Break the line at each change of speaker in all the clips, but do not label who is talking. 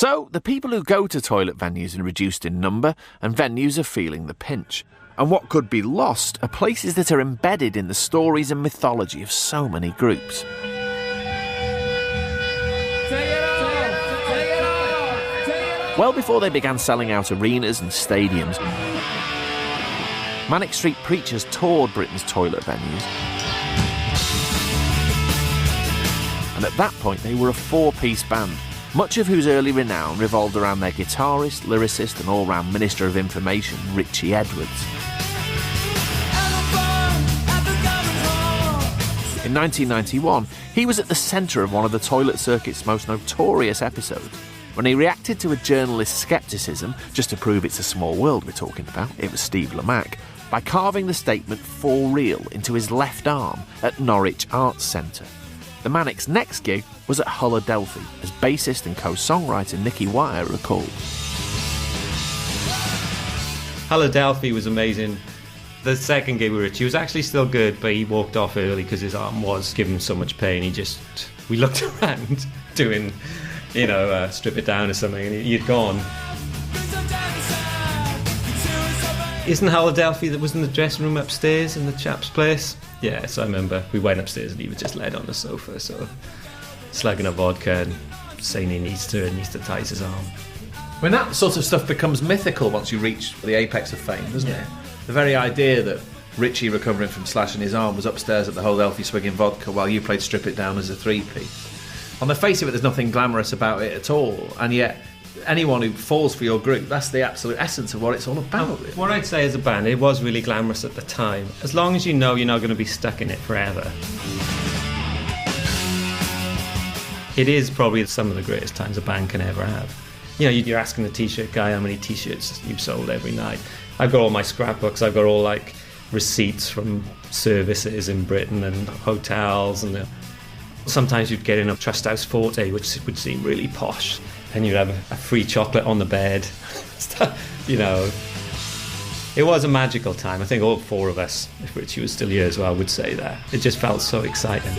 So the people who go to toilet venues are reduced in number, and venues are feeling the pinch. And what could be lost are places that are embedded in the stories and mythology of so many groups. Well before they began selling out arenas and stadiums, Manic Street Preachers toured Britain's toilet venues. And at that point they were a four-piece band, much of whose early renown revolved around their guitarist, lyricist and all-round Minister of Information, Richey Edwards. In 1991, he was at the centre of one of the toilet circuit's most notorious episodes, when he reacted to a journalist's scepticism, just to prove it's a small world we're talking about, it was Steve Lamacq, by carving the statement "for real" into his left arm at Norwich Arts Centre. The Manics' next gig was at Philadelphia, as bassist and co-songwriter Nicky recalled.
Philadelphia was amazing. The second gig with Richey was actually still good, but he walked off early because his arm was giving him so much pain. We looked around doing, strip it down or something, and he'd gone. Isn't Philadelphia that was in the dressing room upstairs in the chap's place? Yes, I remember. We went upstairs and he was just laid on the sofa, sort of slugging a vodka and saying he needs to tighten his arm.
When that sort of stuff becomes mythical once you reach the apex of fame, doesn't it? The very idea that Richey, recovering from slashing his arm, was upstairs at the Philadelphia swigging vodka while you played Strip It Down as a three-piece. On the face of it, there's nothing glamorous about it at all, and yet anyone who falls for your group, that's the absolute essence of what it's all about. Really.
What I'd say as a band, it was really glamorous at the time. As long as you know you're not going to be stuck in it forever. It is probably some of the greatest times a band can ever have. You're asking the t-shirt guy how many t-shirts you've sold every night. I've got all my scrapbooks, I've got all receipts from services in Britain and hotels, and sometimes you'd get in a Trust House Forte, which would seem really posh, and you'd have a free chocolate on the bed. It was a magical time. I think all four of us, if Richey was still here as well, would say that. It just felt so exciting.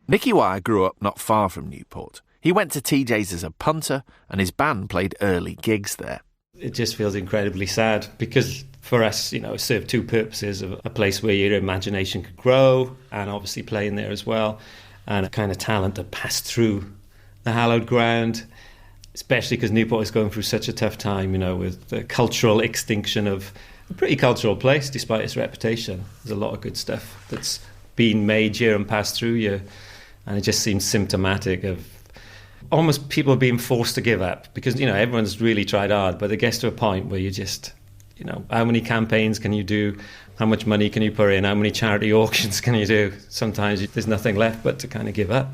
Nicky grew up not far from Newport. He went to TJ's as a punter, and his band played early gigs there.
It just feels incredibly sad because for us, it served two purposes: of a place where your imagination could grow, and obviously playing there as well, and a kind of talent that passed through the hallowed ground, especially because Newport is going through such a tough time, with the cultural extinction of a pretty cultural place, despite its reputation. There's a lot of good stuff that's been made here and passed through here, and it just seems symptomatic of almost people being forced to give up because, everyone's really tried hard, but it gets to a point where you just, how many campaigns can you do? How much money can you put in? How many charity auctions can you do? Sometimes there's nothing left but to kind of give up.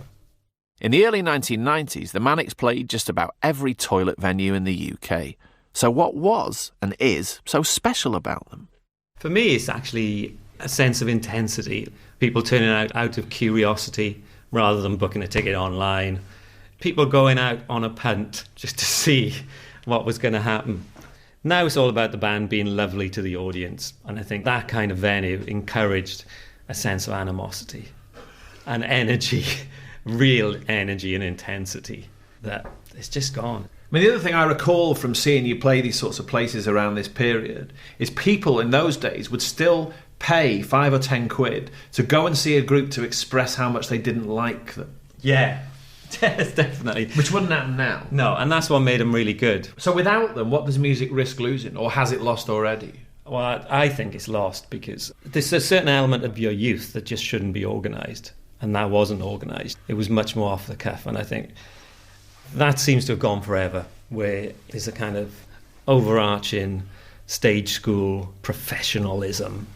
In the early 1990s, the Manics played just about every toilet venue in the UK. So what was and is so special about them?
For me, it's actually a sense of intensity. People turning out of curiosity rather than booking a ticket online. People going out on a punt just to see what was going to happen. Now it's all about the band being lovely to the audience, and I think that kind of venue encouraged a sense of animosity and energy, real energy and intensity that it's just gone.
The other thing I recall from seeing you play these sorts of places around this period is people in those days would still pay 5 or 10 quid to go and see a group to express how much they didn't like them.
Yeah. Yes, definitely.
Which wouldn't happen now.
No, and that's what made them really good.
So without them, what does music risk losing, or has it lost already?
Well, I think it's lost because there's a certain element of your youth that just shouldn't be organised, and that wasn't organised. It was much more off the cuff, and I think that seems to have gone forever, where there's a kind of overarching stage school professionalism